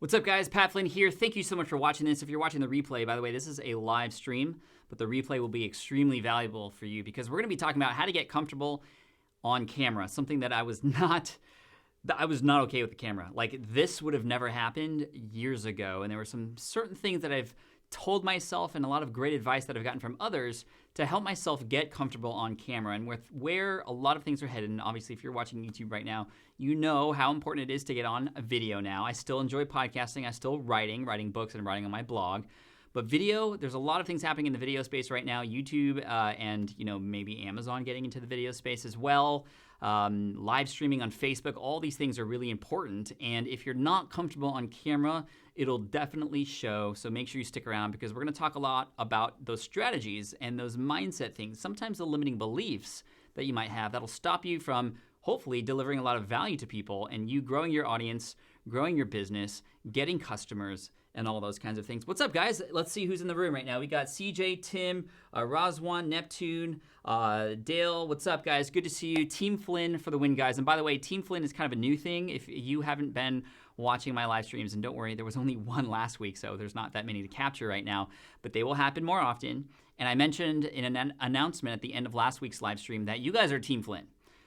What's up, guys? Pat Flynn here. Thank you so much for watching this. If you're watching the replay, by the way, this is a live stream, but the replay will be extremely valuable for you because we're going to be talking about how to get comfortable on camera, something that I was not okay with the camera. Like, this would have never happened years ago, and there were some certain things that I've told myself and a lot of great advice that I've gotten from others to help myself get comfortable on camera. And with where a lot of things are headed, and obviously if you're watching YouTube right now, you know how important it is to get on a video now. I still enjoy podcasting. I still writing books and writing on my blog. But video, there's a lot of things happening in the video space right now. YouTube and maybe Amazon getting into the video space as well. Live streaming on Facebook, all these things are really important. And if you're not comfortable on camera, it'll definitely show. So make sure you stick around because we're going to talk a lot about those strategies and those mindset things, sometimes the limiting beliefs that you might have that'll stop you from hopefully delivering a lot of value to people and you growing your audience, growing your business, getting customers, and all those kinds of things. What's up, guys? Let's see who's in the room right now. We got CJ, Tim, Razwan, Neptune, Dale. What's up, guys? Good to see you. Team Flynn for the win, guys. And by the way, Team Flynn is kind of a new thing. If you haven't been watching my live streams, and don't worry, there was only one last week, so there's not that many to capture right now, but they will happen more often. And I mentioned in an announcement at the end of last week's live stream that you guys are Team Flynn.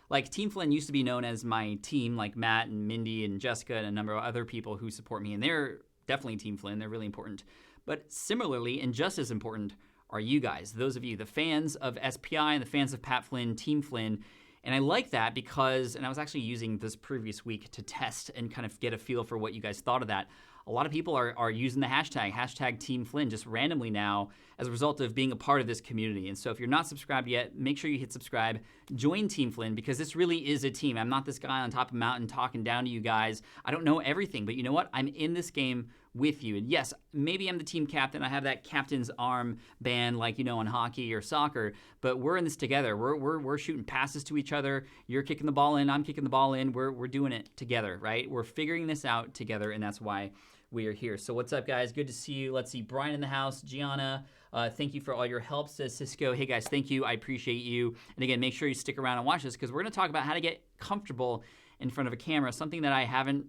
Like, Team Flynn used to be known as my team, like Matt and Mindy and Jessica and a number of other people who support me, and they're definitely Team Flynn. They're really important. But similarly, and just as important, are you guys, those of you, the fans of SPI and the fans of Pat Flynn, Team Flynn. And I like that because, and I was actually using this previous week to test and kind of get a feel for what you guys thought of that. A lot of people are using the hashtag Team Flynn just randomly now as a result of being a part of this community. And so if you're not subscribed yet, make sure you hit subscribe. Join Team Flynn because this really is a team. I'm not this guy on top of a mountain talking down to you guys. I don't know everything, but you know what? I'm in this game with you. And yes, maybe I'm the team captain. I have that captain's arm band like, on hockey or soccer, but we're in this together. We're shooting passes to each other. You're kicking the ball in. I'm kicking the ball in. We're doing it together, right? We're figuring this out together, and that's why we are here. So what's up, guys? Good to see you. Let's see. Brian in the house. Gianna, thank you for all your help, says Cisco. Hey, guys, thank you. I appreciate you. And again, make sure you stick around and watch this because we're going to talk about how to get comfortable in front of a camera, something that I haven't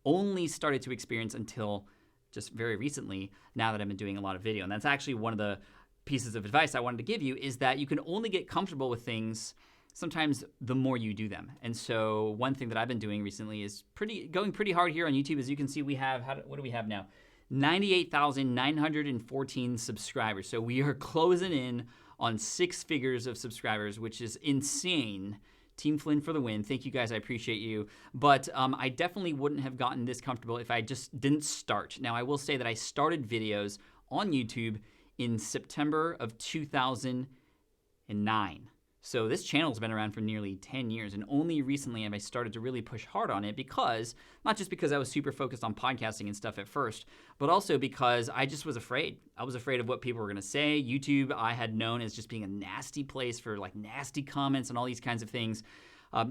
only started to experience until just very recently, now that I've been doing a lot of video. And that's actually one of the pieces of advice I wanted to give you is that you can only get comfortable with things sometimes the more you do them. And so one thing that I've been doing recently is going pretty hard here on YouTube. As you can see, we have, what do we have now? 98,914 subscribers. So we are closing in on 6 figures of subscribers, which is insane. Team Flynn for the win. Thank you, guys. I appreciate you. But I definitely wouldn't have gotten this comfortable if I just didn't start. Now, I will say that I started videos on YouTube in September of 2009. So this channel's been around for nearly 10 years, and only recently have I started to really push hard on it because, not just because I was super focused on podcasting and stuff at first, but also because I just was afraid. I was afraid of what people were going to say. YouTube, I had known as just being a nasty place for like nasty comments and all these kinds of things.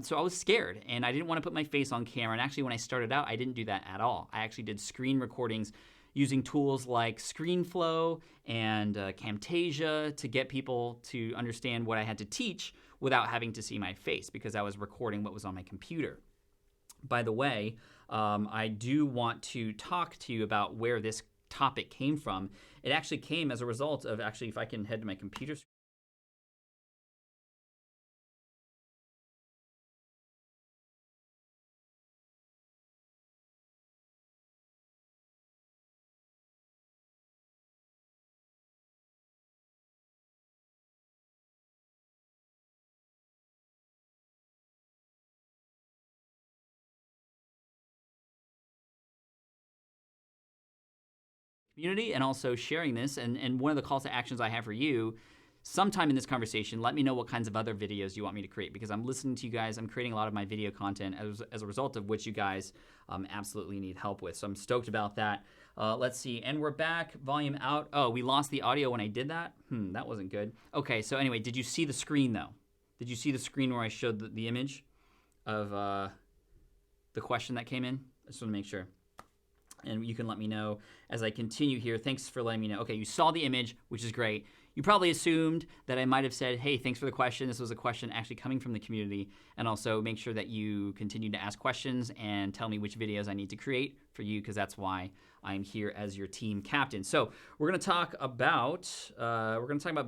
So I was scared, and I didn't want to put my face on camera. And actually, when I started out, I didn't do that at all. I actually did screen recordings using tools like ScreenFlow and Camtasia to get people to understand what I had to teach without having to see my face because I was recording what was on my computer. By the way, I do want to talk to you about where this topic came from. It actually came as a result of, actually, if I can head to my computer screen. Community and also sharing this. And one of the calls to actions I have for you, sometime in this conversation, let me know what kinds of other videos you want me to create because I'm listening to you guys. I'm creating a lot of my video content as a result of which you guys absolutely need help with. So I'm stoked about that. Let's see. And we're back. Volume out. Oh, we lost the audio when I did that? That wasn't good. Okay, so anyway, did you see the screen though? Did you see the screen where I showed the image of the question that came in? I just want to make sure. And you can let me know as I continue here. Thanks for letting me know. Okay, you saw the image, which is great. You probably assumed that I might have said, hey, thanks for the question. This was a question actually coming from the community. And also make sure that you continue to ask questions and tell me which videos I need to create for you, because that's why I'm here as your team captain. So we're going to talk about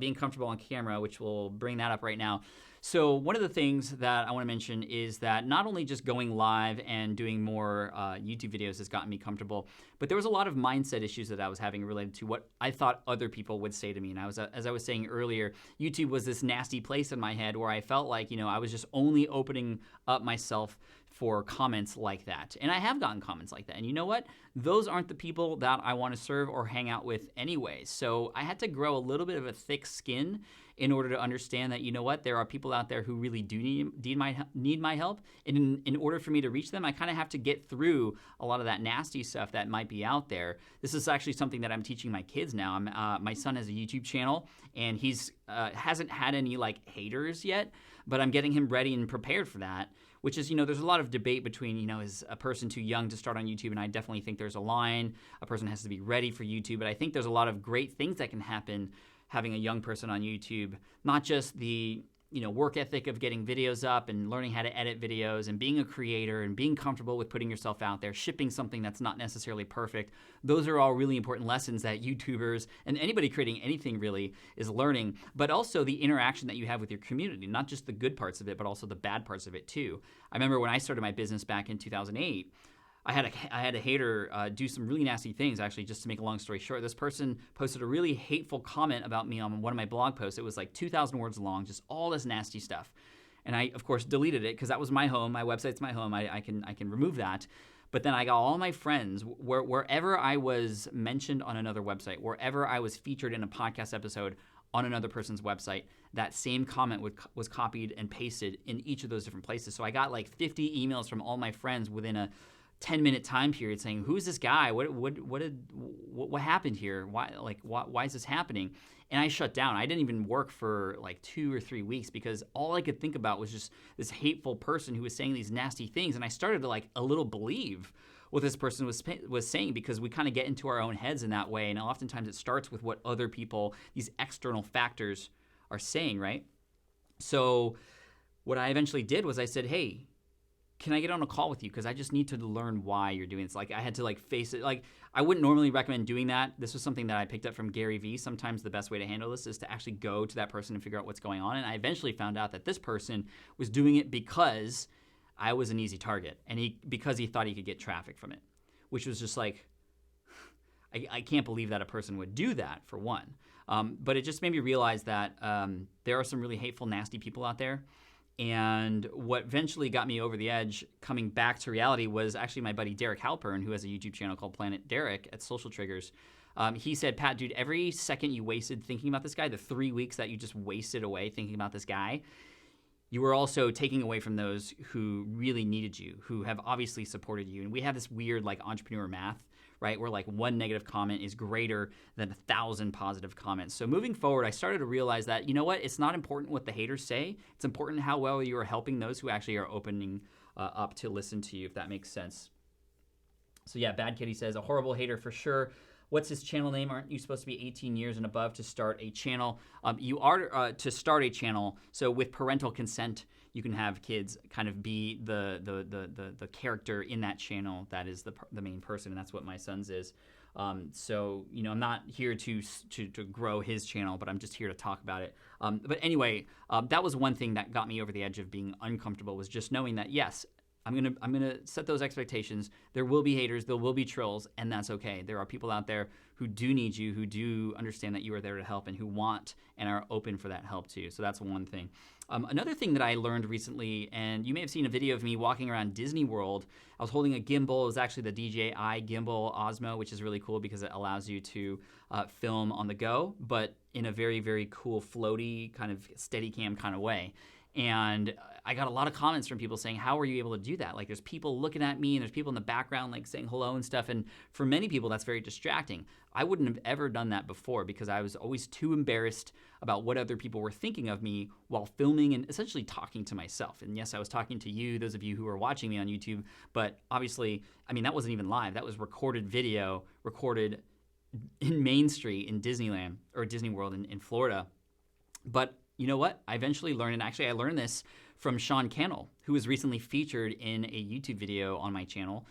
being comfortable on camera, which we'll bring that up right now. So one of the things that I want to mention is that not only just going live and doing more YouTube videos has gotten me comfortable, but there was a lot of mindset issues that I was having related to what I thought other people would say to me. And as I was saying earlier, YouTube was this nasty place in my head where I felt like, I was just only opening up myself for comments like that. And I have gotten comments like that. And you know what? Those aren't the people that I want to serve or hang out with anyways. So I had to grow a little bit of a thick skin in order to understand that, there are people out there who really do need my help. And in order for me to reach them, I kind of have to get through a lot of that nasty stuff that might be out there. This is actually something that I'm teaching my kids now. My son has a YouTube channel, and he's hasn't had any haters yet, but I'm getting him ready and prepared for that. Which is, there's a lot of debate between, is a person too young to start on YouTube? And I definitely think there's a line. A person has to be ready for YouTube. But I think there's a lot of great things that can happen having a young person on YouTube. Not just the, work ethic of getting videos up and learning how to edit videos and being a creator and being comfortable with putting yourself out there, shipping something that's not necessarily perfect. Those are all really important lessons that YouTubers and anybody creating anything really is learning, but also the interaction that you have with your community, not just the good parts of it, but also the bad parts of it too. I remember when I started my business back in 2008, I had a hater do some really nasty things, actually, just to make a long story short. This person posted a really hateful comment about me on one of my blog posts. It was 2,000 words long, just all this nasty stuff. And I, of course, deleted it because that was my home. My website's my home. I can remove that. But then I got all my friends, wherever I was mentioned on another website, wherever I was featured in a podcast episode on another person's website, that same comment was copied and pasted in each of those different places. So I got 50 emails from all my friends within a 10-minute time period saying, who's this guy? What happened here? Why is this happening? And I shut down. I didn't even work for 2 or 3 weeks because all I could think about was just this hateful person who was saying these nasty things. And I started to a little believe what this person was saying, because we kind of get into our own heads in that way. And oftentimes it starts with what other people, these external factors, are saying, right? So what I eventually did was I said, hey, can I get on a call with you? Because I just need to learn why you're doing this. I had to face it. I wouldn't normally recommend doing that. This was something that I picked up from Gary Vee. Sometimes the best way to handle this is to actually go to that person and figure out what's going on. And I eventually found out that this person was doing it because I was an easy target, and because he thought he could get traffic from it, which was just I can't believe that a person would do that, for one. But it just made me realize that there are some really hateful, nasty people out there. And what eventually got me over the edge, coming back to reality, was actually my buddy Derek Halpern, who has a YouTube channel called Planet Derek at Social Triggers. He said, Pat, dude, every second you wasted thinking about this guy, the 3 weeks that you just wasted away thinking about this guy, you were also taking away from those who really needed you, who have obviously supported you. And we have this weird entrepreneur math, right, where one negative comment is greater than 1,000 positive comments. So moving forward, I started to realize that, it's not important what the haters say. It's important how well you are helping those who actually are opening up to listen to you, if that makes sense. So yeah, Bad Kitty says, a horrible hater for sure. What's his channel name? Aren't you supposed to be 18 years and above to start a channel? You are to start a channel. So with parental consent, you can have kids kind of be the character in that channel that is the main person, and that's what my son's is. So I'm not here to grow his channel, but I'm just here to talk about it. But anyway, that was one thing that got me over the edge of being uncomfortable, was just knowing that yes, I'm gonna set those expectations. There will be haters, there will be trolls, and that's okay. There are people out there who do need you, who do understand that you are there to help, and who want and are open for that help too. So that's one thing. Another thing that I learned recently, and you may have seen a video of me walking around Disney World. I was holding a gimbal. It was actually the DJI gimbal Osmo, which is really cool because it allows you to film on the go, but in a very, very cool, floaty, kind of Steadicam kind of way. And I got a lot of comments from people saying, how are you able to do that? There's people looking at me, and there's people in the background saying hello and stuff. And for many people, that's very distracting. I wouldn't have ever done that before because I was always too embarrassed about what other people were thinking of me while filming and essentially talking to myself. And yes, I was talking to you, those of you who are watching me on YouTube, but obviously, that wasn't even live. That was recorded video, recorded in Main Street in Disneyland or Disney World in Florida. But you know what? I eventually learned, and actually I learned this from Sean Cannell, who was recently featured in a YouTube video on my channel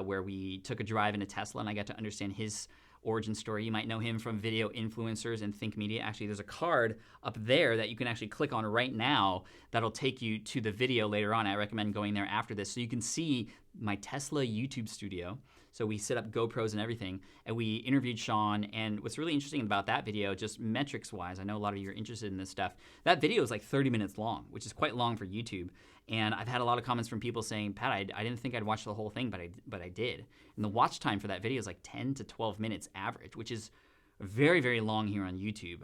where we took a drive in a Tesla, and I got to understand his origin story. You might know him from Video Influencers and Think Media. Actually, there's a card up there that you can actually click on right now that'll take you to the video later on. I recommend going there after this so you can see my Tesla YouTube studio. So we set up GoPros and everything, and we interviewed Sean. And what's really interesting about that video, just metrics-wise, I know a lot of you are interested in this stuff. That video is like 30 minutes long, which is quite long for YouTube. And I've had a lot of comments from people saying, Pat, I didn't think I'd watch the whole thing, but I did. And the watch time for that video is like 10 to 12 minutes average, which is very, very long here on YouTube.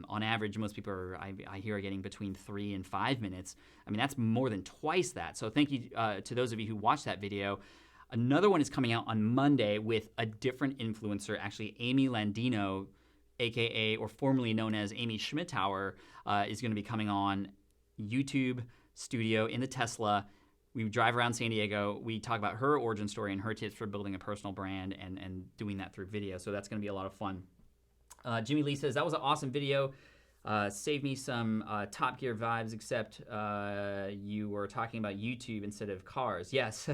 On average, most people I hear are getting between 3 and 5 minutes. I mean, that's more than twice that. So thank you to those of you who watched that video. Another one is coming out on Monday with a different influencer, actually Amy Landino, aka or formerly known as Amy Schmittauer, is going to be coming on YouTube studio in the Tesla. We drive around San Diego. We talk about her origin story and her tips for building a personal brand and doing that through video. So that's going to be a lot of fun. Jimmy Lee says, that was an awesome video. Saved me some Top Gear vibes, except you were talking about YouTube instead of cars. Yes.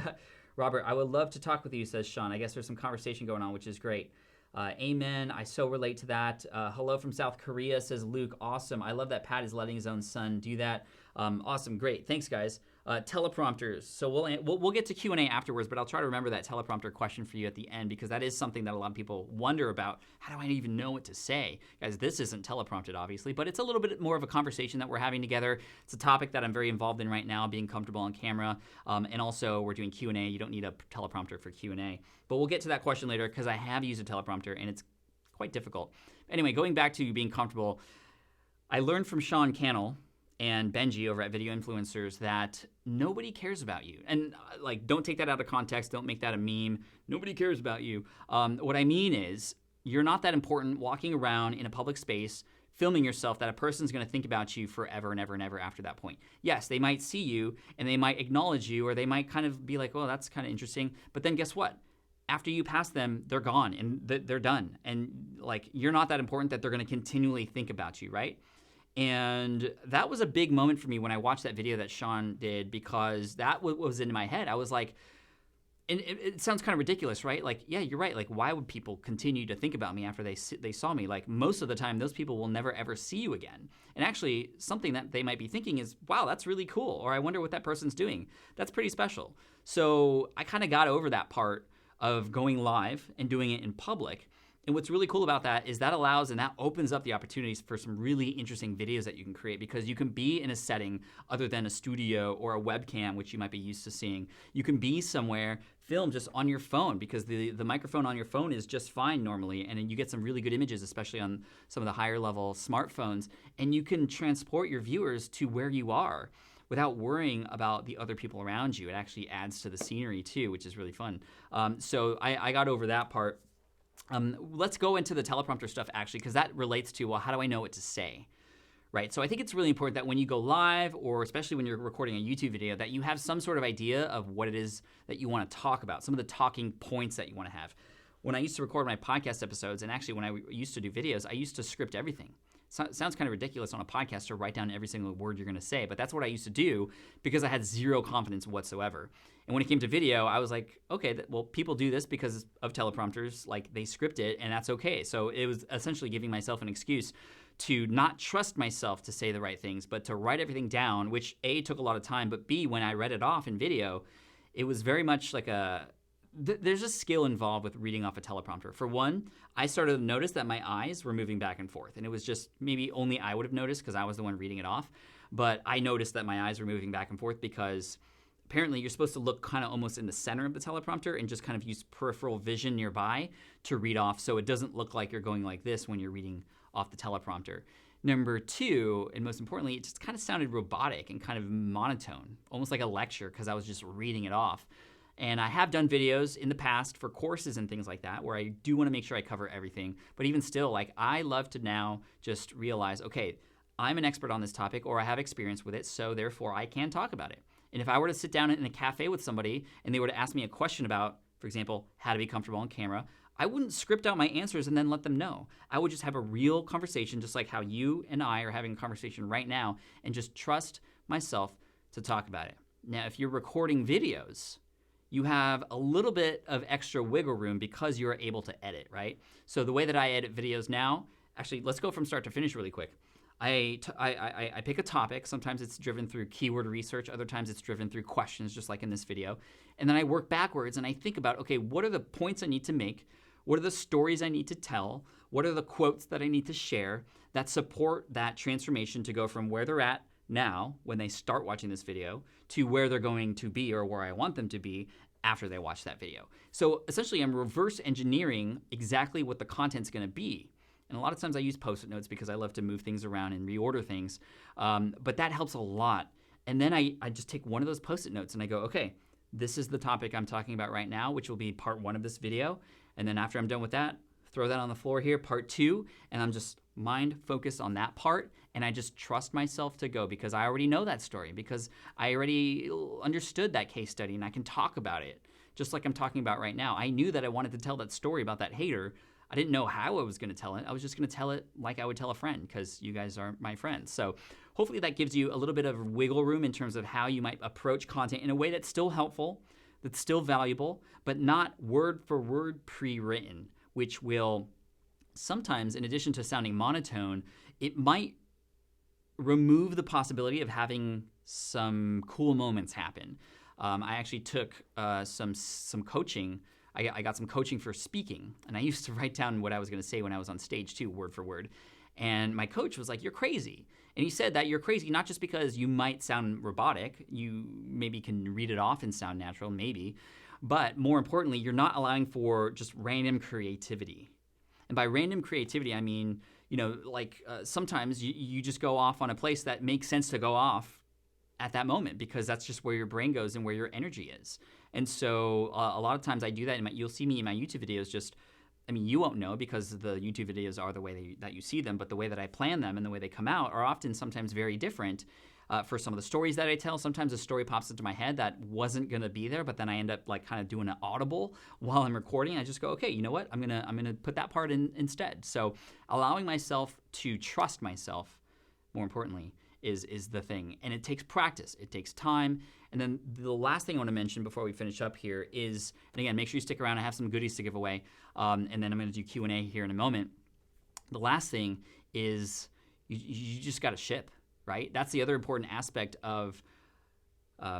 Robert, I would love to talk with you, says Sean. I guess there's some conversation going on, which is great. Amen. I so relate to that. Hello from South Korea, says Luke. Awesome. I love that Pat is letting his own son do that. Awesome. Great. Thanks, guys. Teleprompters. So we'll get to Q&A afterwards, but I'll try to remember that teleprompter question for you at the end because that is something that a lot of people wonder about. How do I even know what to say? Guys, this isn't teleprompted, obviously, but it's a little bit more of a conversation that we're having together. It's a topic that I'm very involved in right now, being comfortable on camera. And also, we're doing Q&A. You don't need a teleprompter for Q&A. But we'll get to that question later because I have used a teleprompter, and it's quite difficult. Anyway, going back to being comfortable, I learned from Sean Cannell and Benji over at Video Influencers that nobody cares about you. And like, don't take that out of context. Don't make that a meme. Nobody cares about you. What I mean is you're not that important walking around in a public space filming yourself that a person's going to think about you forever and ever and ever after that point. Yes, they might see you and they might acknowledge you or they might kind of be like, well, that's kind of interesting. But then guess what? After you pass them, they're gone and they're done. And like, you're not that important that they're going to continually think about you, right? And that was a big moment for me when I watched that video that Sean did because that was in my head. I was like, and it sounds kind of ridiculous, right? Like, yeah, you're right. Like, why would people continue to think about me after they saw me? Like, most of the time, those people will never, ever see you again. And actually, something that they might be thinking is, wow, that's really cool. Or I wonder what that person's doing. That's pretty special. So I kind of got over that part of going live and doing it in public. And what's really cool about that is that allows and that opens up the opportunities for some really interesting videos that you can create because you can be in a setting other than a studio or a webcam, which you might be used to seeing. You can be somewhere, film just on your phone because the microphone on your phone is just fine normally. And then you get some really good images, especially on some of the higher level smartphones. And you can transport your viewers to where you are without worrying about the other people around you. It actually adds to the scenery too, which is really fun. So I got over that part. Let's go into the teleprompter stuff actually, because that relates to, well, how do I know what to say, right? So I think it's really important that when you go live, or especially when you're recording a YouTube video, that you have some sort of idea of what it is that you want to talk about, some of the talking points that you want to have. When I used to record my podcast episodes, and actually when I used to do videos, I used to script everything. It sounds kind of ridiculous on a podcast to write down every single word you're going to say, but that's what I used to do because I had zero confidence whatsoever. And when it came to video, I was like, okay, well, people do this because of teleprompters, like they script it, and that's okay. So it was essentially giving myself an excuse to not trust myself to say the right things, but to write everything down, which A, took a lot of time, but B, when I read it off in video, it was very much like there's a skill involved with reading off a teleprompter. For one, I started to notice that my eyes were moving back and forth, and it was just maybe only I would have noticed because I was the one reading it off, but I noticed that my eyes were moving back and forth because apparently you're supposed to look kind of almost in the center of the teleprompter and just kind of use peripheral vision nearby to read off so it doesn't look like you're going like this when you're reading off the teleprompter. Number two, and most importantly, it just kind of sounded robotic and kind of monotone, almost like a lecture because I was just reading it off. And I have done videos in the past for courses and things like that where I do want to make sure I cover everything. But even still, like I love to now just realize, okay, I'm an expert on this topic or I have experience with it, so therefore I can talk about it. And if I were to sit down in a cafe with somebody and they were to ask me a question about for example, how to be comfortable on camera, I wouldn't script out my answers and then let them know. I would just have a real conversation, just like how you and I are having a conversation right now, and just trust myself to talk about it. Now, if you're recording videos, you have a little bit of extra wiggle room because you're able to edit, right? So the way that I edit videos now, actually, let's go from start to finish really quick. I pick a topic. Sometimes it's driven through keyword research. Other times it's driven through questions, just like in this video. And then I work backwards and I think about, okay, what are the points I need to make? What are the stories I need to tell? What are the quotes that I need to share that support that transformation to go from where they're at now when they start watching this video to where they're going to be or where I want them to be after they watch that video? So essentially I'm reverse engineering exactly what the content's going to be. And a lot of times I use Post-it notes because I love to move things around and reorder things. But that helps a lot. And then I just take one of those Post-it notes and I go, okay, this is the topic I'm talking about right now, which will be part 1 of this video. And then after I'm done with that, throw that on the floor here, part 2, and I'm just mind focused on that part, and I just trust myself to go because I already know that story, because I already understood that case study and I can talk about it, just like I'm talking about right now. I knew that I wanted to tell that story about that hater. I didn't know how I was going to tell it. I was just going to tell it like I would tell a friend because you guys are my friends. So hopefully that gives you a little bit of wiggle room in terms of how you might approach content in a way that's still helpful, that's still valuable, but not word for word pre-written, which will sometimes, in addition to sounding monotone, it might remove the possibility of having some cool moments happen. I actually took some coaching. I got some coaching for speaking, and I used to write down what I was going to say when I was on stage too, word for word. And my coach was like, "You're crazy." And he said that you're crazy not just because you might sound robotic, you maybe can read it off and sound natural, maybe, but more importantly, you're not allowing for just random creativity. And by random creativity, I mean, sometimes you just go off on a place that makes sense to go off at that moment because that's just where your brain goes and where your energy is. And so a lot of times I do that. You'll see me in my YouTube videos you won't know because the YouTube videos are the way that you see them, but the way that I plan them and the way they come out are often sometimes very different. For some of the stories that I tell, sometimes a story pops into my head that wasn't going to be there, but then I end up kind of doing an audible while I'm recording. I just go, okay, you know what? I'm gonna put that part in instead. So allowing myself to trust myself, more importantly, is the thing. And it takes practice. It takes time. And then the last thing I want to mention before we finish up here is, and again, make sure you stick around. I have some goodies to give away. And then I'm going to do Q&A here in a moment. The last thing is you just got to ship, right? That's the other important aspect of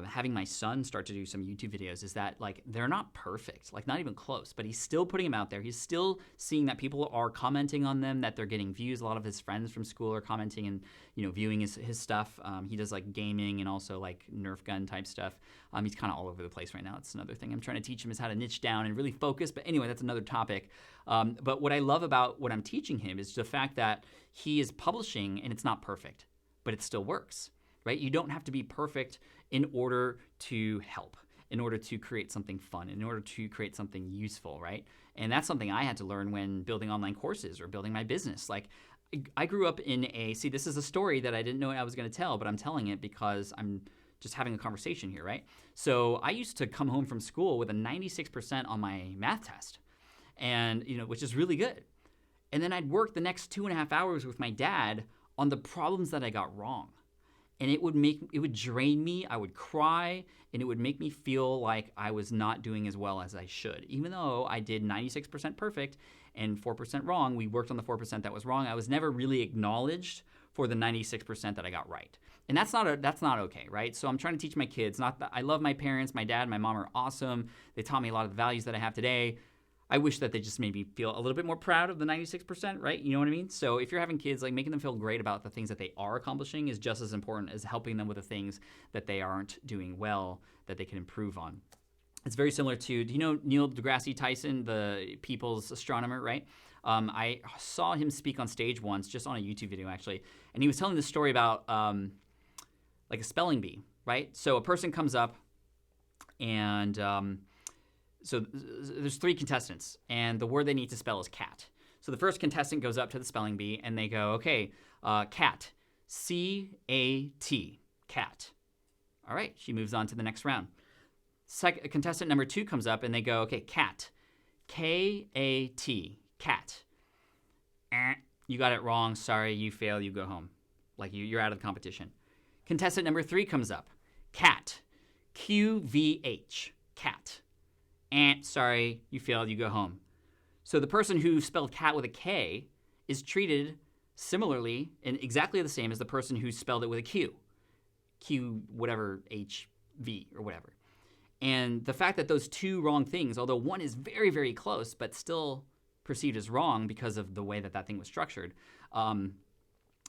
having my son start to do some YouTube videos is that they're not perfect, not even close, but he's still putting them out there. He's still seeing that people are commenting on them, that they're getting views. A lot of his friends from school are commenting and viewing his stuff. He does gaming and also Nerf gun type stuff. He's kind of all over the place right now. It's another thing I'm trying to teach him is how to niche down and really focus. But anyway, that's another topic. But what I love about what I'm teaching him is the fact that he is publishing and it's not perfect, but it still works. Right? You don't have to be perfect in order to help, in order to create something fun, in order to create something useful, right? And that's something I had to learn when building online courses or building my business. I grew up in this is a story that I didn't know I was going to tell, but I'm telling it because I'm just having a conversation here, right? So I used to come home from school with a 96% on my math test, and which is really good. And then I'd work the next 2.5 hours with my dad on the problems that I got wrong. And it would drain me, I would cry, and it would make me feel like I was not doing as well as I should. Even though I did 96% perfect and 4% wrong, we worked on the 4% that was wrong, I was never really acknowledged for the 96% that I got right. And that's not okay, right? So I'm trying to teach my kids, I love my parents, my dad, my mom are awesome. They taught me a lot of the values that I have today. I wish that they just made me feel a little bit more proud of the 96%, right? You know what I mean? So if you're having kids, making them feel great about the things that they are accomplishing is just as important as helping them with the things that they aren't doing well, that they can improve on. It's very similar to, do you know Neil deGrasse Tyson, the people's astronomer, right? I saw him speak on stage once, just on a YouTube video actually, and he was telling this story about a spelling bee, right? So a person comes up and... So there's 3 contestants, and the word they need to spell is cat. So the first contestant goes up to the spelling bee, and they go, okay, cat, C-A-T, cat. All right, she moves on to the next round. Contestant number 2 comes up and they go, okay, cat. K-A-T. Cat. You got it wrong. Sorry, you fail. You go home. Like you're out of the competition. Contestant number 3 comes up. Cat. Q-V-H. Cat. Sorry, you failed. You go home. So the person who spelled cat with a K is treated similarly and exactly the same as the person who spelled it with a Q. Q whatever H-V or whatever. And the fact that those 2 wrong things, although one is very, very close, but still perceived as wrong because of the way that thing was structured,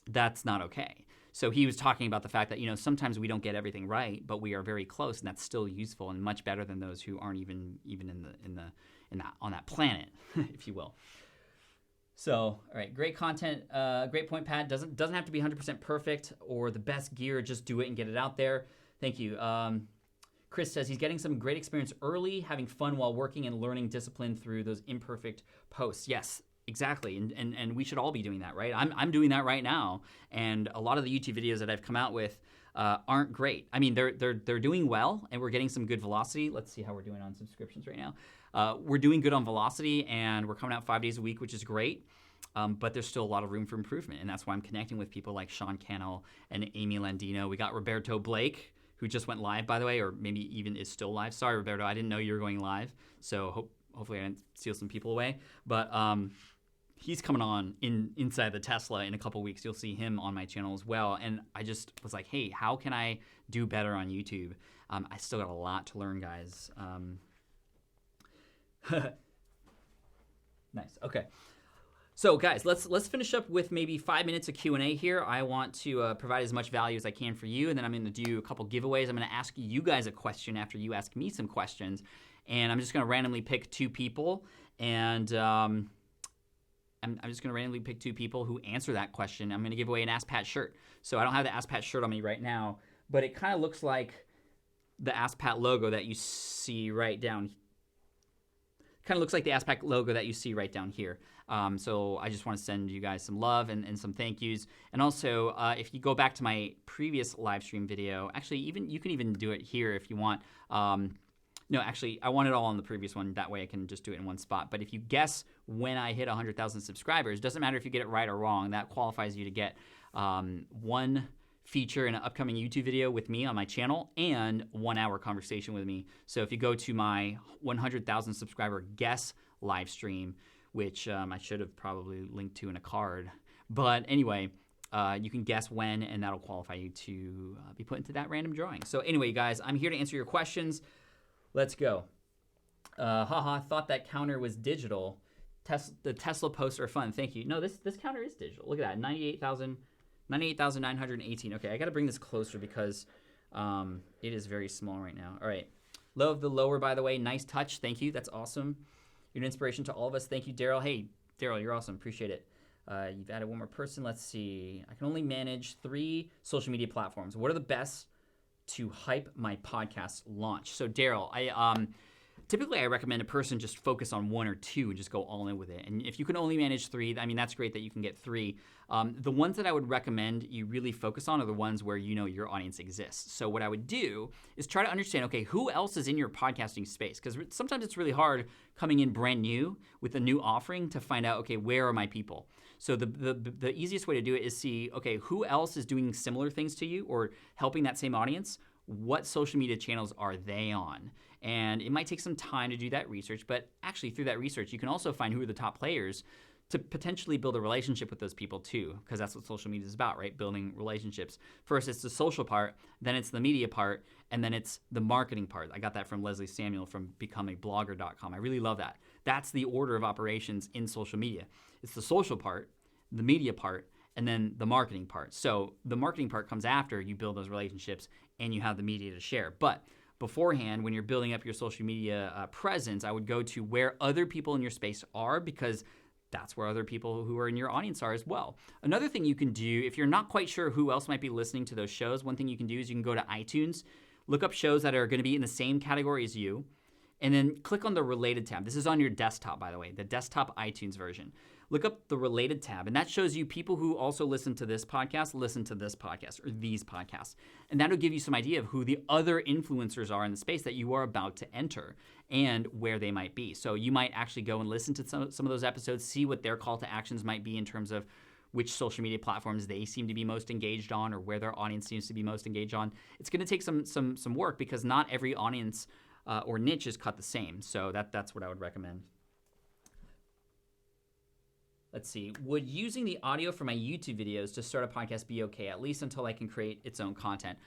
that's not okay. So he was talking about the fact that, sometimes we don't get everything right, but we are very close, and that's still useful and much better than those who aren't even on that planet, if you will. So, all right, great content, great point, Pat. Doesn't have to be 100% perfect or the best gear. Just do it and get it out there. Thank you. Chris says he's getting some great experience early, having fun while working and learning discipline through those imperfect posts. Yes, exactly. And we should all be doing that, right? I'm doing that right now. And a lot of the YouTube videos that I've come out with aren't great. I mean, they're doing well, and we're getting some good velocity. Let's see how we're doing on subscriptions right now. We're doing good on velocity, and we're coming out 5 days a week, which is great. But there's still a lot of room for improvement, and that's why I'm connecting with people like Sean Cannell and Amy Landino. We got Roberto Blake, who just went live, by the way, or maybe even is still live. Sorry, Roberto, I didn't know you were going live, so hopefully I didn't steal some people away. But he's coming on inside the Tesla in a couple weeks. You'll see him on my channel as well. And I just was like, hey, how can I do better on YouTube? I still got a lot to learn, guys. Nice. Okay. So guys, let's finish up with maybe 5 minutes of Q&A here. I want to provide as much value as I can for you, and then I'm going to do a couple giveaways. I'm going to ask you guys a question after you ask me some questions, and I'm just going to randomly pick 2 people, and I'm just going to randomly pick 2 people who answer that question. I'm going to give away an Ask Pat shirt. So I don't have the Ask Pat shirt on me right now, but it kind of looks like the Ask Pat logo that you see right down. Kind of looks like the Ask Pat logo that you see right down here. So I just want to send you guys some love and some thank yous. And also, if you go back to my previous live stream video, actually, you can even do it here if you want. No, actually, I want it all on the previous one. That way I can just do it in one spot. But if you guess when I hit 100,000 subscribers, doesn't matter if you get it right or wrong, that qualifies you to get one feature in an upcoming YouTube video with me on my channel and 1 hour conversation with me. So if you go to my 100,000 subscriber guess live stream, which I should have probably linked to in a card. But anyway, you can guess when, and that'll qualify you to be put into that random drawing. So anyway, guys, I'm here to answer your questions. Let's go. Thought that counter was digital. The Tesla posts are fun. Thank you. No, this counter is digital. Look at that, 98,918. Okay, I got to bring this closer because it is very small right now. All right. Love the lower, by the way. Nice touch. Thank you. That's awesome. You're an inspiration to all of us. Thank you, Daryl. Hey, Daryl, you're awesome. Appreciate it. You've added one more person. Let's see. I can only manage 3 social media platforms. What are the best to hype my podcast launch? So, Daryl, typically I recommend a person just focus on 1 or 2 and just go all in with it. And if you can only manage 3, I mean, that's great that you can get 3. The ones that I would recommend you really focus on are the ones where you know your audience exists. So what I would do is try to understand, okay, who else is in your podcasting space? Because sometimes it's really hard coming in brand new with a new offering to find out, okay, where are my people? So the easiest way to do it is see, okay, who else is doing similar things to you or helping that same audience? What social media channels are they on? And it might take some time to do that research, but actually through that research, you can also find who are the top players to potentially build a relationship with those people too, because that's what social media is about, right? Building relationships. First, it's the social part, then it's the media part, and then it's the marketing part. I got that from Leslie Samuel from becomeablogger.com. I really love that. That's the order of operations in social media. It's the social part, the media part, and then the marketing part. So the marketing part comes after you build those relationships and you have the media to share. But beforehand, when you're building up your social media presence, I would go to where other people in your space are, because that's where other people who are in your audience are as well. Another thing you can do, if you're not quite sure who else might be listening to those shows, one thing you can do is you can go to iTunes, look up shows that are going to be in the same category as you, and then click on the related tab. This is on your desktop, by the way, the desktop iTunes version. Look up the related tab, and that shows you people who also listen to this podcast, or these podcasts. And that'll give you some idea of who the other influencers are in the space that you are about to enter and where they might be. So you might actually go and listen to some of those episodes, see what their call to actions might be in terms of which social media platforms they seem to be most engaged on or where their audience seems to be most engaged on. It's going to take some work because not every audience or niche is cut the same. So that's what I would recommend. Let's see. Would using the audio for my YouTube videos to start a podcast be okay, at least until I can create its own content?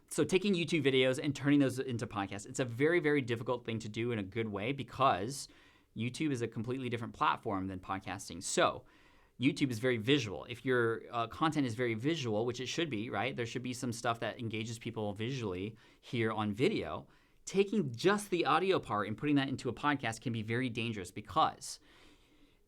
So taking YouTube videos and turning those into podcasts, it's a very, very difficult thing to do in a good way because YouTube is a completely different platform than podcasting. So YouTube is very visual. If your content is very visual, which it should be, right? There should be some stuff that engages people visually here on video. Taking just the audio part and putting that into a podcast can be very dangerous because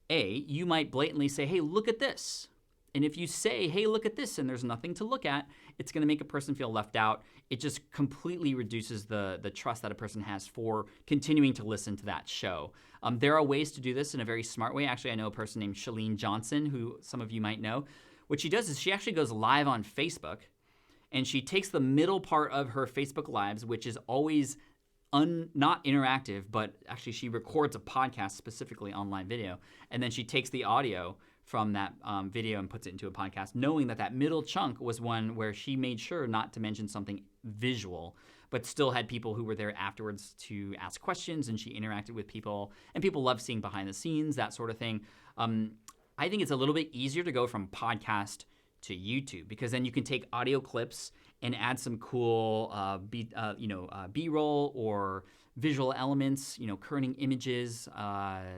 you might blatantly say, hey, look at this. And if you say, hey, look at this, and there's nothing to look at, it's going to make a person feel left out. It just completely reduces the trust that a person has for continuing to listen to that show. There are ways to do this in a very smart way. Actually, I know a person named Shalene Johnson, who some of you might know. What she does is she actually goes live on Facebook, and she takes the middle part of her Facebook Lives, which is always not interactive, but actually she records a podcast specifically on live video, and then she takes the audio from that video and puts it into a podcast, knowing that middle chunk was one where she made sure not to mention something visual, but still had people who were there afterwards to ask questions, and she interacted with people, and people love seeing behind the scenes, that sort of thing. I think it's a little bit easier to go from podcast to YouTube because then you can take audio clips and add some cool B-roll or visual elements, kerning images,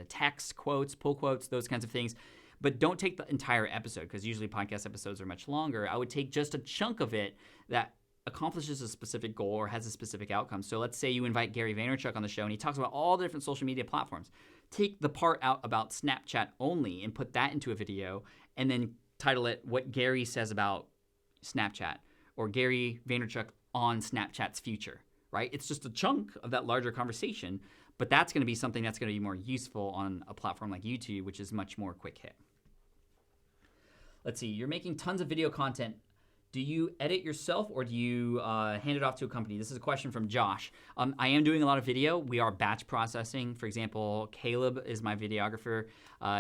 text, quotes, pull quotes, those kinds of things. But don't take the entire episode because usually podcast episodes are much longer. I would take just a chunk of it that accomplishes a specific goal or has a specific outcome. So let's say you invite Gary Vaynerchuk on the show and he talks about all the different social media platforms. Take the part out about Snapchat only and put that into a video and then title it What Gary Says About Snapchat or Gary Vaynerchuk on Snapchat's Future, right? It's just a chunk of that larger conversation, but that's going to be something that's going to be more useful on a platform like YouTube, which is much more quick hit. Let's see, you're making tons of video content. Do you edit yourself or do you hand it off to a company? This is a question from Josh. I am doing a lot of video. We are batch processing. For example, Caleb is my videographer.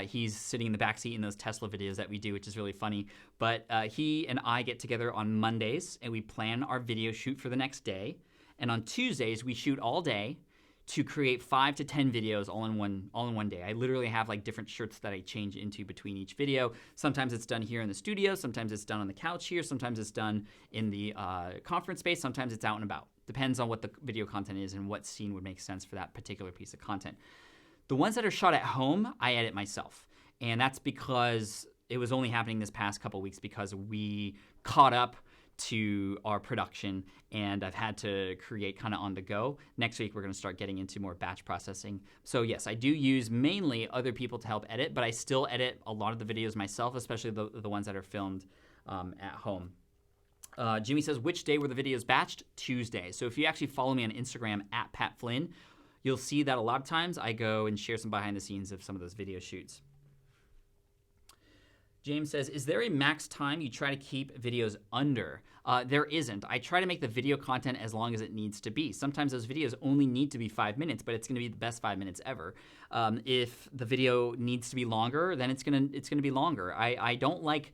He's sitting in the backseat in those Tesla videos that we do, which is really funny. But he and I get together on Mondays and we plan our video shoot for the next day. And on Tuesdays, we shoot all day to create 5 to 10 videos all in one day. I literally have like different shirts that I change into between each video. Sometimes it's done here in the studio, sometimes it's done on the couch here, sometimes it's done in the conference space, sometimes it's out and about. Depends on what the video content is and what scene would make sense for that particular piece of content. The ones that are shot at home, I edit myself. And that's because it was only happening this past couple weeks because we caught up to our production and I've had to create kind of on the go. Next week, we're going to start getting into more batch processing. So yes, I do use mainly other people to help edit, but I still edit a lot of the videos myself, especially the ones that are filmed at home. Jimmy says, which day were the videos batched? Tuesday. So if you actually follow me on Instagram at Pat Flynn, you'll see that a lot of times I go and share some behind the scenes of some of those video shoots. James says, is there a max time you try to keep videos under? There isn't. I try to make the video content as long as it needs to be. Sometimes those videos only need to be 5 minutes, but it's going to be the best 5 minutes ever. If the video needs to be longer, then it's going to be longer. I don't like,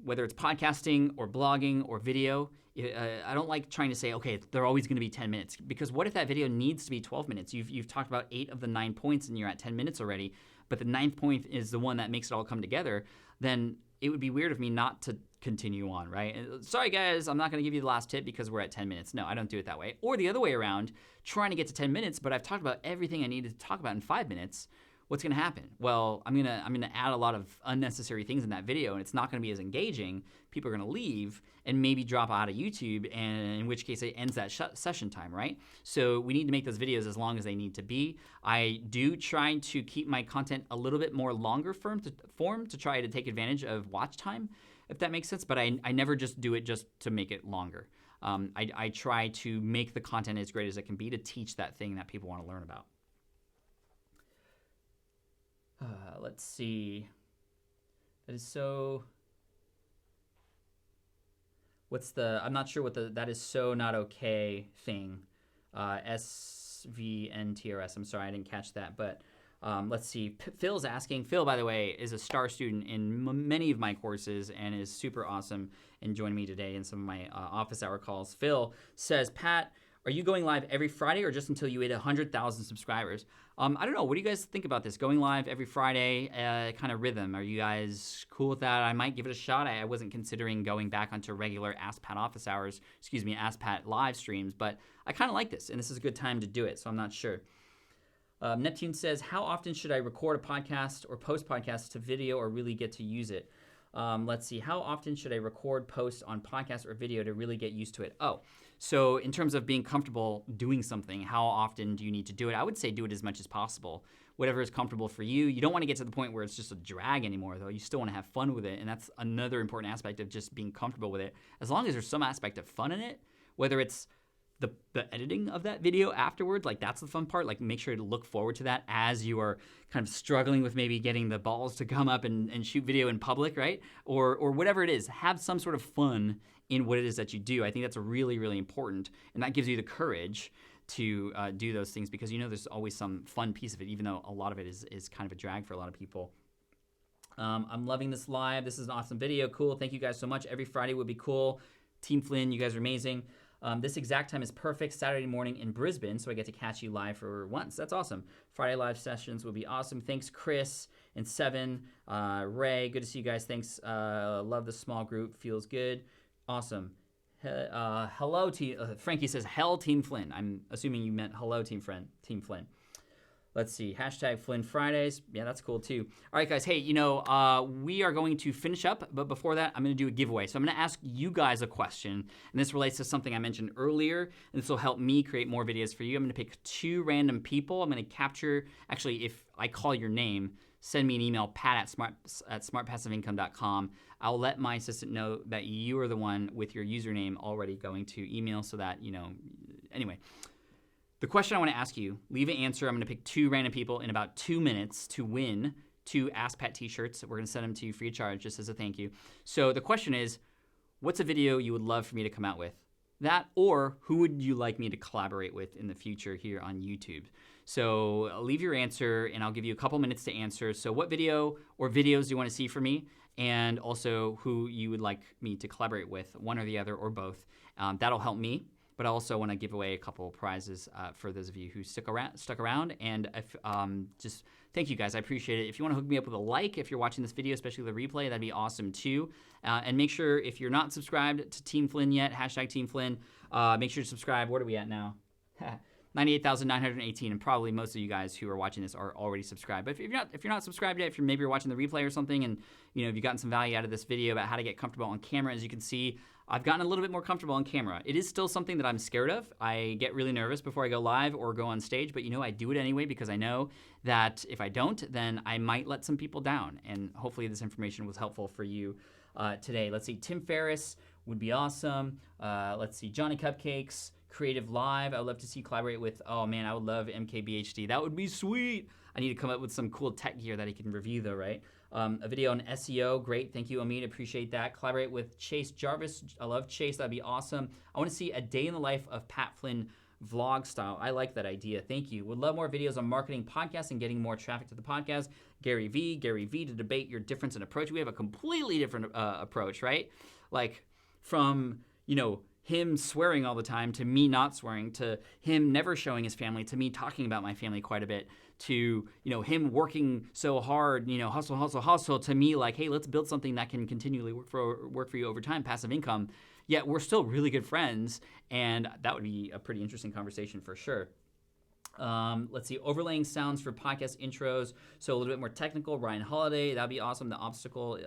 whether it's podcasting or blogging or video, I don't like trying to say, okay, they're always going to be 10 minutes. Because what if that video needs to be 12 minutes? You've talked about 8 of the 9 points and you're at 10 minutes already, but the 9th point is the one that makes it all come together. Then it would be weird of me not to continue on, right? Sorry, guys, I'm not going to give you the last tip because we're at 10 minutes. No, I don't do it that way. Or the other way around, trying to get to 10 minutes, but I've talked about everything I needed to talk about in 5 minutes. What's going to happen? Well, I'm gonna add a lot of unnecessary things in that video, and it's not going to be as engaging. People are going to leave and maybe drop out of YouTube, and in which case it ends that session time, right? So we need to make those videos as long as they need to be. I do try to keep my content a little bit more longer form to try to take advantage of watch time, if that makes sense. But I never just do it just to make it longer. I try to make the content as great as it can be to teach that thing that people want to learn about. Let's see. That is so... I'm not sure what that is so not okay thing. SVNTRS. I'm sorry, I didn't catch that. But let's see. Phil's asking. Phil, by the way, is a star student in many of my courses and is super awesome and joining me today in some of my office hour calls. Phil says, Pat, are you going live every Friday or just until you hit 100,000 subscribers? I don't know. What do you guys think about this? Going live every Friday kind of rhythm. Are you guys cool with that? I might give it a shot. I wasn't considering going back onto regular Ask Pat office hours, Ask Pat live streams, but I kind of like this, and this is a good time to do it, so I'm not sure. Neptune says, how often should I record a podcast or post podcast to video or really get to use it? Let's see. How often should I record posts on podcast or video to really get used to it? Oh, so in terms of being comfortable doing something, how often do you need to do it? I would say do it as much as possible. Whatever is comfortable for you. You don't want to get to the point where it's just a drag anymore, though. You still want to have fun with it, and that's another important aspect of just being comfortable with it. As long as there's some aspect of fun in it, whether it's the editing of that video afterwards, like that's the fun part. Like make sure to look forward to that as you are kind of struggling with maybe getting the balls to come up and shoot video in public, right? Or whatever it is, have some sort of fun in what it is that you do. I think that's really, really important, and that gives you the courage to do those things because you know there's always some fun piece of it, even though a lot of it is kind of a drag for a lot of people. I'm loving this live. This is an awesome video. Cool. Thank you guys so much. Every Friday would be cool. Team Flynn, you guys are amazing. This exact time is perfect. Saturday morning in Brisbane, so I get to catch you live for once. That's awesome. Friday live sessions would be awesome. Thanks, Chris and Seven. Ray, good to see you guys. Thanks. Love the small group. Feels good. Awesome. Hello, Frankie says, hell, Team Flynn. I'm assuming you meant hello, Team Flynn. Let's see. Hashtag Flynn Fridays. Yeah, that's cool too. All right, guys. Hey, we are going to finish up, but before that, I'm going to do a giveaway. So I'm going to ask you guys a question, and this relates to something I mentioned earlier, and this will help me create more videos for you. I'm going to pick 2 random people. I'm going to capture, actually, if I call your name, send me an email, pat@smartpassiveincome.com. I'll let my assistant know that you are the one with your username already going to email so that, anyway. The question I want to ask you, leave an answer. I'm going to pick 2 random people in about 2 minutes to win 2 Ask Pat t-shirts. We're going to send them to you free of charge just as a thank you. So the question is, what's a video you would love for me to come out with? That, or who would you like me to collaborate with in the future here on YouTube? So leave your answer, and I'll give you a couple minutes to answer. So what video or videos do you want to see from me? And also who you would like me to collaborate with, one or the other or both. That'll help me. But I also want to give away a couple of prizes for those of you who stuck around. And just thank you guys. I appreciate it. If you want to hook me up with a like if you're watching this video, especially the replay, that'd be awesome too. And make sure if you're not subscribed to Team Flynn yet, hashtag Team Flynn, make sure to subscribe. What are we at now? 98,918, and probably most of you guys who are watching this are already subscribed. But if you're not subscribed yet, if maybe you're watching the replay or something, and if you've gotten some value out of this video about how to get comfortable on camera, as you can see, I've gotten a little bit more comfortable on camera. It is still something that I'm scared of. I get really nervous before I go live or go on stage, but I do it anyway because I know that if I don't, then I might let some people down. And hopefully this information was helpful for you today. Let's see, Tim Ferriss would be awesome. Let's see, Johnny Cupcakes, Creative Live. I would love to see you collaborate with, oh man, I would love MKBHD. That would be sweet. I need to come up with some cool tech gear that he can review though, right? A video on SEO, great. Thank you, Amit. Appreciate that. Collaborate with Chase Jarvis. I love Chase. That'd be awesome. I want to see a day in the life of Pat Flynn vlog style. I like that idea. Thank you. Would love more videos on marketing podcasts and getting more traffic to the podcast. Gary V to debate your difference in approach. We have a completely different approach, right? Like from, him swearing all the time to me not swearing, to him never showing his family, to me talking about my family quite a bit, to him working so hard, hustle, to me like, hey, let's build something that can continually work for you over time, passive income. Yet we're still really good friends, and that would be a pretty interesting conversation for sure. Let's see, overlaying sounds for podcast intros, so a little bit more technical. Ryan Holiday, that'd be awesome. The obstacle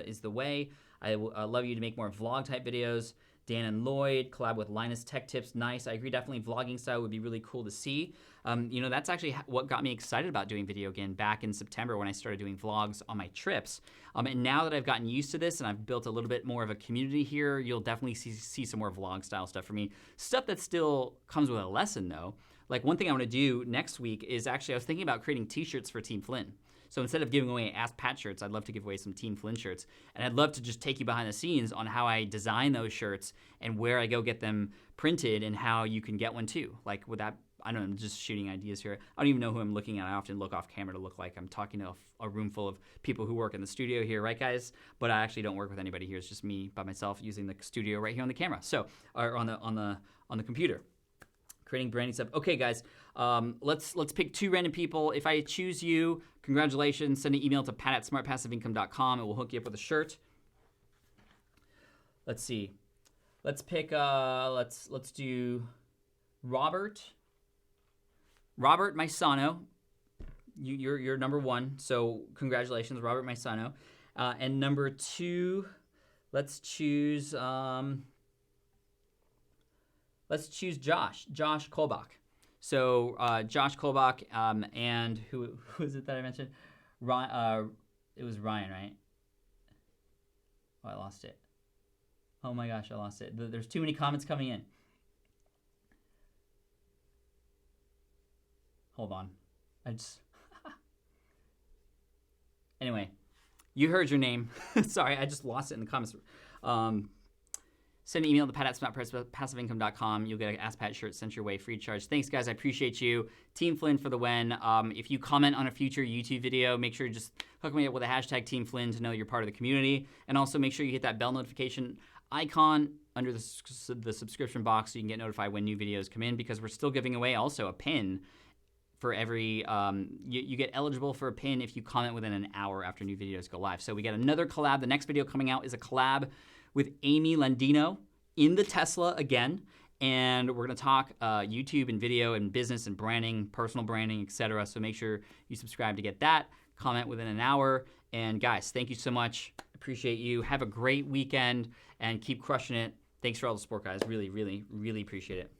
is the way. I love you to make more vlog type videos. Dan and Lloyd, collab with Linus Tech Tips, nice. I agree, definitely vlogging style would be really cool to see. That's actually what got me excited about doing video again back in September when I started doing vlogs on my trips. And now that I've gotten used to this and I've built a little bit more of a community here, you'll definitely see some more vlog style stuff for me. Stuff that still comes with a lesson though. Like one thing I want to do next week is actually I was thinking about creating t-shirts for Team Flynn. So instead of giving away Ask Pat shirts, I'd love to give away some Team Flynn shirts. And I'd love to just take you behind the scenes on how I design those shirts and where I go get them printed and how you can get one too. Like with that, I don't know, I'm just shooting ideas here. I don't even know who I'm looking at. I often look off camera to look like I'm talking to a room full of people who work in the studio here, right guys? But I actually don't work with anybody here. It's just me by myself using the studio right here on the camera. So, or on the computer. Creating branding stuff. Okay, guys, let's pick 2 random people. If I choose you, congratulations. Send an email to pat@smartpassiveincome.com and we'll hook you up with a shirt. Let's see. Let's pick. Let's do Robert. Robert Maisano. You're number 1. So congratulations, Robert Maisano. And number 2, let's choose. Let's choose Josh Kolbach. So Josh Kolbach, and who is it that I mentioned? It was Ryan, right? Oh, I lost it. Oh my gosh, I lost it. There's too many comments coming in. Hold on. Anyway, you heard your name. Sorry, I just lost it in the comments. Send an email to pat@smartpassiveincome.com. You'll get an Ask Pat shirt sent your way free of charge. Thanks, guys. I appreciate you. Team Flynn for the win. If you comment on a future YouTube video, make sure you just hook me up with a hashtag Team Flynn to know you're part of the community. And also make sure you hit that bell notification icon under the subscription box so you can get notified when new videos come in, because we're still giving away also a pin for every, you get eligible for a pin if you comment within an hour after new videos go live. So we got another collab. The next video coming out is a collab with Amy Landino in the Tesla again, and we're gonna talk YouTube and video and business and branding, personal branding, etc. So make sure you subscribe to get that. Comment within an hour. And guys, thank you so much. Appreciate you. Have a great weekend and keep crushing it. Thanks for all the support, guys. Really, really, really appreciate it.